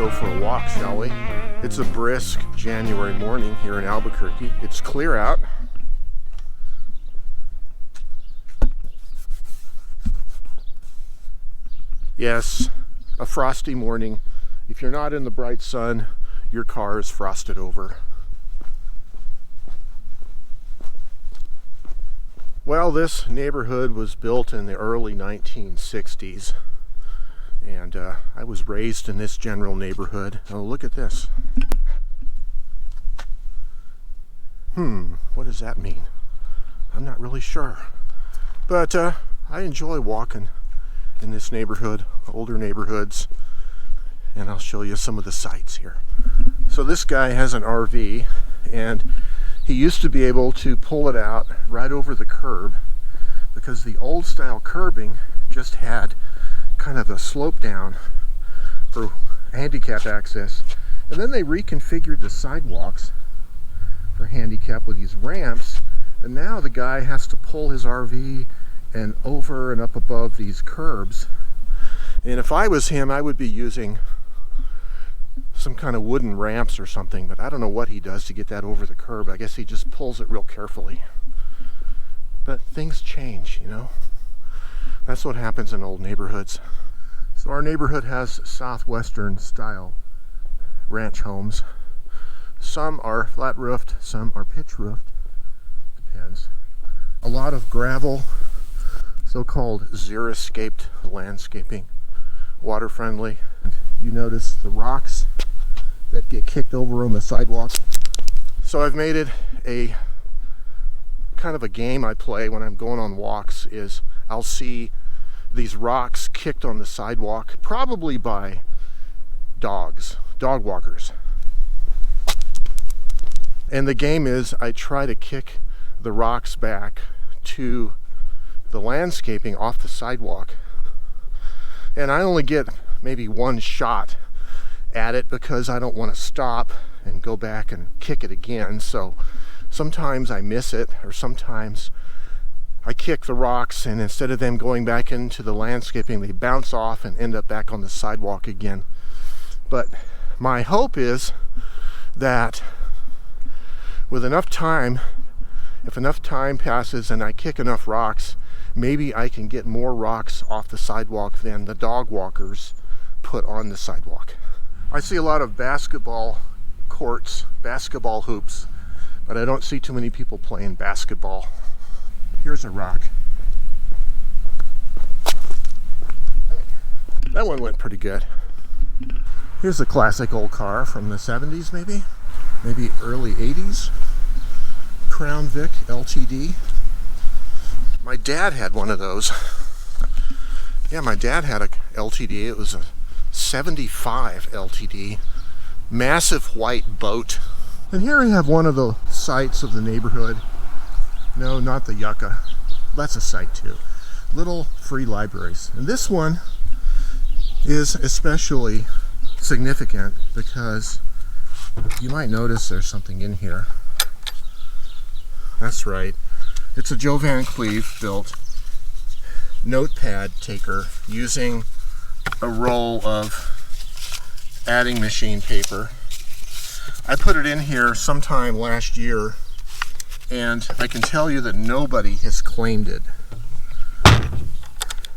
go for a walk, shall we? It's a brisk January morning here in Albuquerque. It's clear out. Yes, a frosty morning. If you're not in the bright sun, your car is frosted over. Well, this neighborhood was built in the early 1960s, and I was raised in this general neighborhood. Oh, look at this. What does that mean? I'm not really sure. But I enjoy walking in this neighborhood, older neighborhoods, and I'll show you some of the sights here. So this guy has an RV, and he used to be able to pull it out right over the curb because the old style curbing just had kind of a slope down for handicap access, and then they reconfigured the sidewalks for handicap with these ramps, and now the guy has to pull his RV and over and up above these curbs. And if I was him, I would be using some kind of wooden ramps or something, but I don't know what he does to get that over the curb. I guess he just pulls it real carefully. But things change, you know. That's what happens in old neighborhoods. So our neighborhood has southwestern style ranch homes. Some are flat roofed, some are pitch roofed. Depends. A lot of gravel, so-called xeriscaped landscaping, water friendly. You notice the rocks that get kicked over on the sidewalk. So I've made it a kind of a game I play when I'm going on walks. Is I'll see these rocks kicked on the sidewalk, probably by dog walkers. And the game is I try to kick the rocks back to the landscaping off the sidewalk, and I only get maybe one shot at it because I don't want to stop and go back and kick it again. So sometimes I miss it, or sometimes I kick the rocks and instead of them going back into the landscaping, they bounce off and end up back on the sidewalk again. But my hope is that with enough time, if enough time passes and I kick enough rocks, maybe I can get more rocks off the sidewalk than the dog walkers put on the sidewalk. I see a lot of basketball courts, basketball hoops, but I don't see too many people playing basketball. Here's a rock. That one went pretty good. Here's a classic old car from the 70s maybe early 80s. Crown Vic LTD. My dad had one of those. Yeah, my dad had a LTD. It was a 75 LTD. Massive white boat. And here we have one of the sights of the neighborhood. No, not the yucca. That's a site too. Little free libraries. And this one is especially significant because you might notice there's something in here. That's right. It's a Joe Van Cleve built notepad taker using a roll of adding machine paper. I put it in here sometime last year, and I can tell you that nobody has claimed it.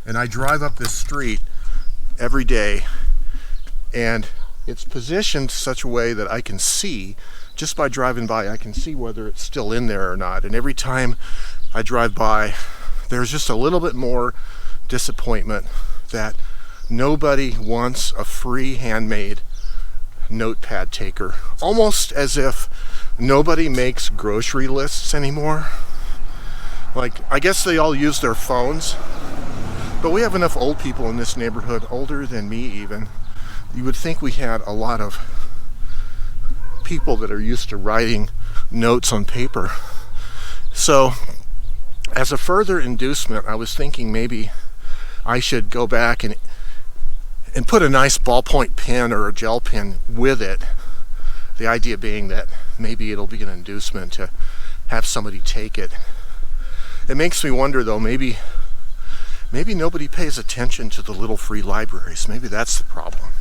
And I drive up this street every day, and it's positioned such a way that I can see, just by driving by, I can see whether it's still in there or not. And every time I drive by, there's just a little bit more disappointment that nobody wants a free handmade notepad taker. Almost as if nobody makes grocery lists anymore. Like, I guess they all use their phones, but we have enough old people in this neighborhood, older than me even. You would think we had a lot of people that are used to writing notes on paper. So as a further inducement, I was thinking maybe I should go back and put a nice ballpoint pen or a gel pen with it. The idea being that maybe it'll be an inducement to have somebody take it. It makes me wonder though, maybe nobody pays attention to the little free libraries. Maybe that's the problem.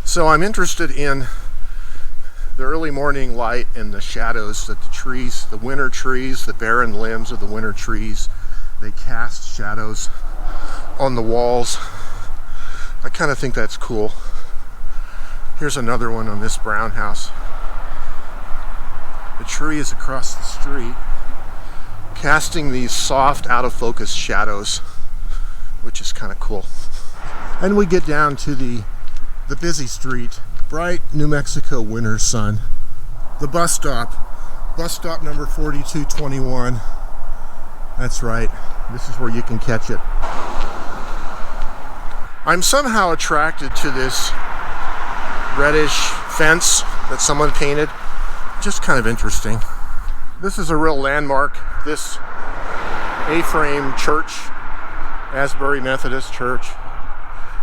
So I'm interested in the early morning light and the shadows that the trees, the winter trees, the barren limbs of the winter trees, they cast shadows on the walls. I kind of think that's cool. Here's another one on this brown house. The tree is across the street, casting these soft, out of focus shadows, which is kind of cool. And we get down to the busy street, bright New Mexico winter sun. The bus stop number 4221. That's right, this is where you can catch it. I'm somehow attracted to this reddish fence that someone painted. Just kind of interesting. This is a real landmark, this A-frame church, Asbury Methodist Church,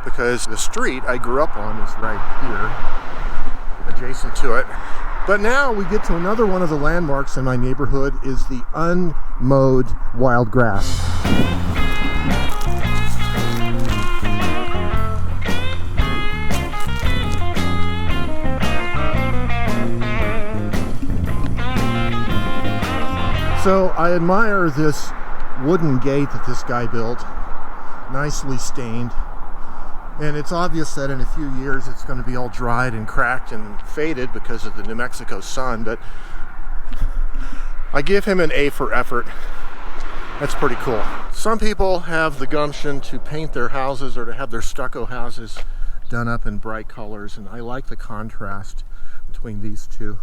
because the street I grew up on is right here, adjacent to it. But now we get to another one of the landmarks in my neighborhood, is the unmowed wild grass. So I admire this wooden gate that this guy built, nicely stained. And it's obvious that in a few years it's going to be all dried and cracked and faded because of the New Mexico sun, but I give him an A for effort. That's pretty cool. Some people have the gumption to paint their houses or to have their stucco houses done up in bright colors, and I like the contrast between these two.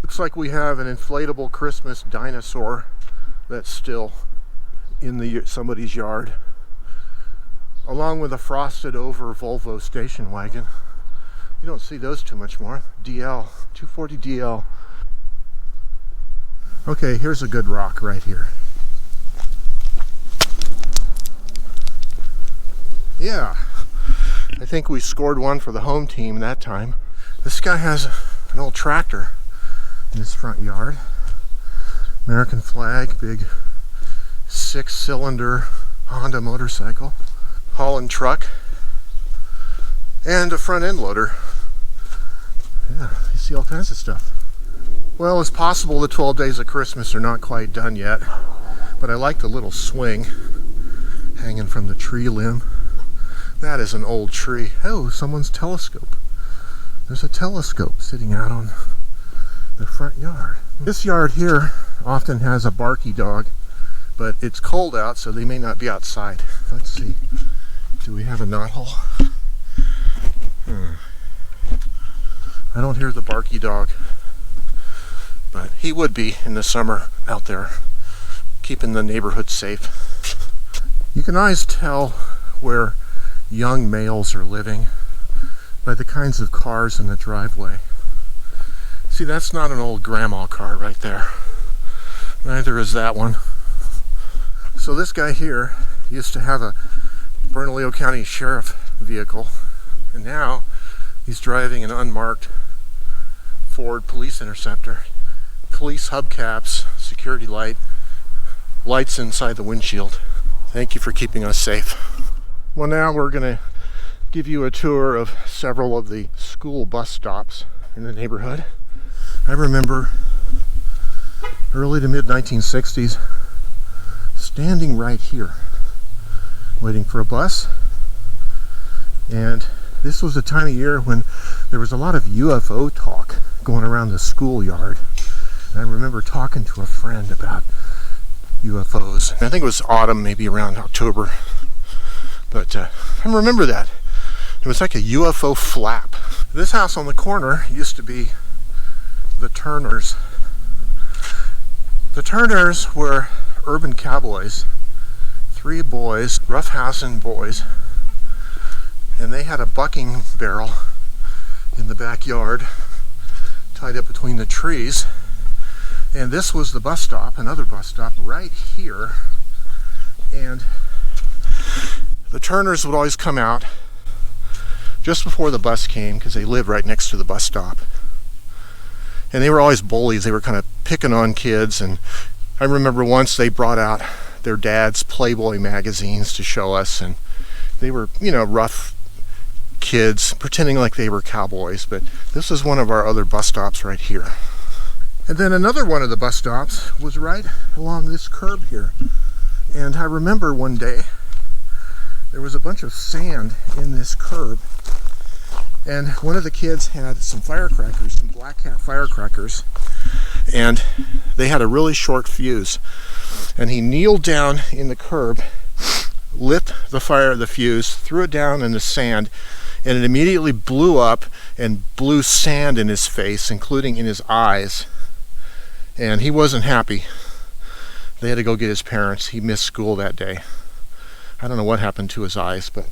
Looks like we have an inflatable Christmas dinosaur that's still in somebody's yard, along with a frosted over Volvo station wagon. You don't see those too much more. DL, 240 DL. Okay, here's a good rock right here. Yeah, I think we scored one for the home team that time. This guy has an old tractor in his front yard. American flag, big 6-cylinder Honda motorcycle, hauling truck, and a front end loader. Yeah, you see all kinds of stuff. Well, it's possible the 12 days of Christmas are not quite done yet, but I like the little swing hanging from the tree limb. That is an old tree. Oh, someone's telescope. There's a telescope sitting out on the front yard. This yard here often has a barky dog, but it's cold out, so they may not be outside. Let's see. Do we have a knothole? I don't hear the barky dog, but he would be in the summer out there, keeping the neighborhood safe. You can always tell where young males are living by the kinds of cars in the driveway. See, that's not an old grandma car right there. Neither is that one. So this guy here used to have a Bernalillo County Sheriff vehicle, and now he's driving an unmarked Ford Police Interceptor. Police hubcaps, security lights inside the windshield. Thank you for keeping us safe. Well, now we're going to give you a tour of several of the school bus stops in the neighborhood. I remember early to mid 1960s standing right here waiting for a bus, and this was a time of year when there was a lot of UFO talk going around the schoolyard. And I remember talking to a friend about UFOs. I think it was autumn, maybe around October. But I remember that. It was like a UFO flap. This house on the corner used to be the Turners. The Turners were urban cowboys. 3 boys, roughhousing boys. And they had a bucking barrel in the backyard, tied up between the trees. And this was the bus stop, another bus stop right here. And the Turners would always come out just before the bus came, because they lived right next to the bus stop. And they were always bullies. They were kind of picking on kids. And I remember once they brought out their dad's Playboy magazines to show us, and they were, rough kids pretending like they were cowboys, but this is one of our other bus stops right here. And then another one of the bus stops was right along this curb here. And I remember one day there was a bunch of sand in this curb, and one of the kids had some firecrackers, some black cat firecrackers, and they had a really short fuse. And he kneeled down in the curb, lit the fuse, threw it down in the sand, and it immediately blew up and blew sand in his face, including in his eyes. And he wasn't happy. They had to go get his parents. He missed school that day. I don't know what happened to his eyes, but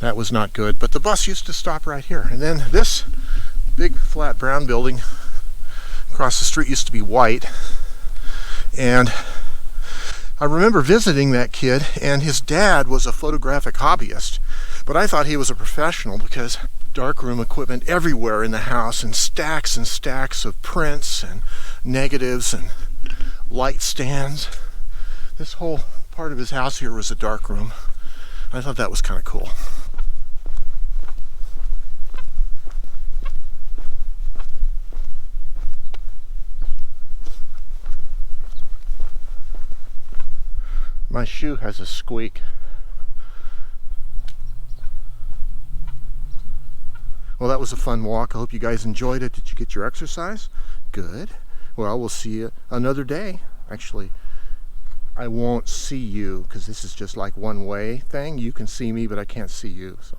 that was not good. But the bus used to stop right here. And then this big flat brown building across the street used to be white. And I remember visiting that kid, and his dad was a photographic hobbyist. But I thought he was a professional because darkroom equipment everywhere in the house, and stacks of prints and negatives and light stands. This whole part of his house here was a darkroom. I thought that was kind of cool. My shoe has a squeak. Well, that was a fun walk. I hope you guys enjoyed it. Did you get your exercise? Good. Well, we'll see you another day. Actually, I won't see you because this is just like one-way thing. You can see me, but I can't see you. So